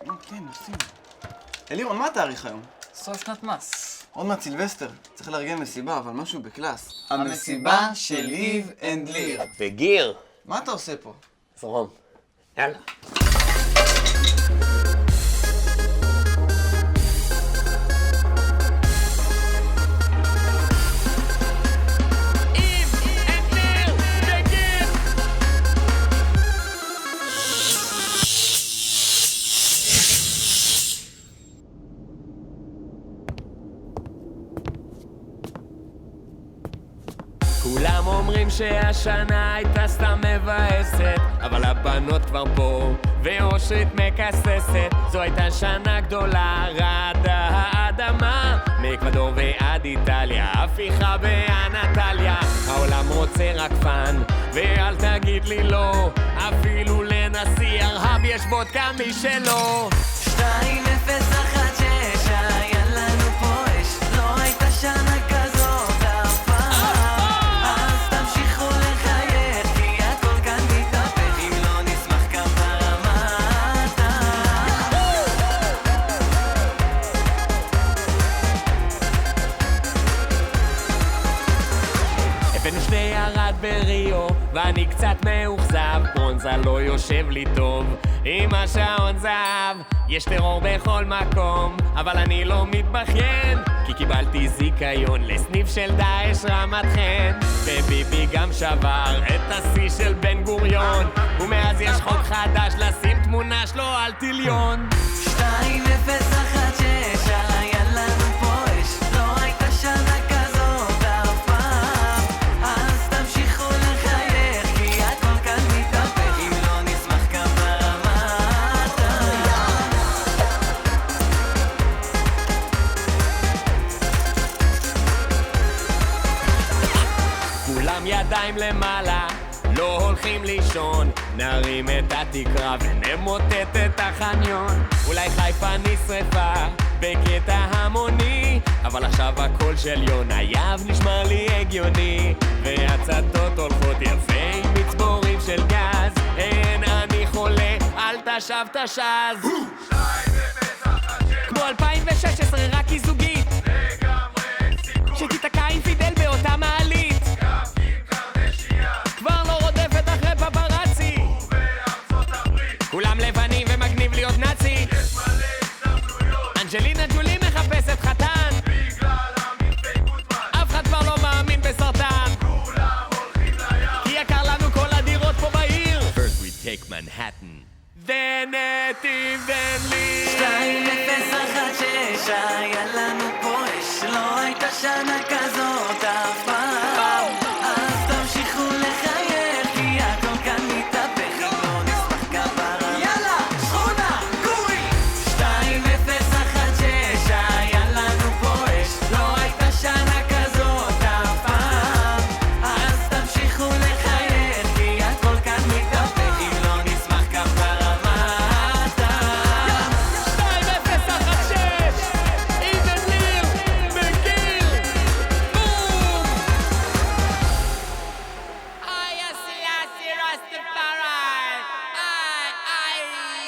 כן, נוסעים. אלירון, מה התאריך היום? סוף שנת מס. עוד מעט סילבסטר. צריך לארגן מסיבה, אבל משהו בקלאס. המסיבה של ליב אנד ליר. וגיר. מה אתה עושה פה? זרום. יאללה. כולם אומרים שהשנה הייתה סתם מבאסת, אבל הבנות כבר פה ואושרית מקססת. זו הייתה שנה גדולה, רעדה האדמה מאקוודור ועד איטליה, הפיכה באנטליה. העולם רוצה רק פן ואל תגיד לי לא, אפילו לנשיא ארהב יש וודקה משלו. 2-0-1-6 היה לנו פה אש, לא הייתה שנה כזאת אף פעם. אז תמשיכו לחייך כי הכל כאן מתהפך, אם לא נשמח כפרה מטה. הבאנו שני ירד בריו ואני קצת מאוכזב, ברונזה לא יושב לי טוב עם השעון זהב. יש טרור בכל מקום אבל אני לא מתבכיין, כי קיבלתי זיקיון לסניף של דאעש רמת חן. וביבי גם שבר את השיא של בן גוריון, ומאז יש חוק חדש לשים תמונה שלו על טיליון. 2-0-1-6 היה לנו פה אש, לא הייתה שנה כזאת אף פעם. אז תמשיכו לחייך כי הכל כאן מתהפך, אם לא נשמח כפרה מטה. כולם ידיים למעלה, לא הולכים לישון, נרים את התקרה ונמוטט את החניון. אולי חיפה נשרפה בקטע המוני, אבל עכשיו הקול של יונה יהב נשמע לי הגיוני. והצתות הולכות יפה עם מצבורים של גז, אין אני חולה, אל תשב תשז. כמו 2016 רק היא זוגית, שתתקע עם פידל באותה מעלית, כבר לא רודפת אחרי פפרצי, כולם לבנים ומגניב להיות נאצי. אנג'לינה ג'ולי מחפשת חתן, אף אחד כבר לא מאמין בסרטן, כי יקר לנו כל הדירות פה בעיר. First we take Manhattan, then נתיב, then ליר. 2-0-1-6 היה לנו פה אש, לא הייתה שנה כזאת אף פעם. אז תמשיכו לחייך כי הכל כאן מתהפך, אם לא נשמח כפרה. יאללה, שכונה, גורי! 2-0-1-6 היה לנו פה אש, לא הייתה שנה כזאת אף פעם. אז תמשיכו לחייך כי הכל כאן מתהפך, אם לא נשמח כפרה מטה. 2-0-1-6 איבן ליר בגיר בום. אוי הסלאסי רסטפארי, איי איי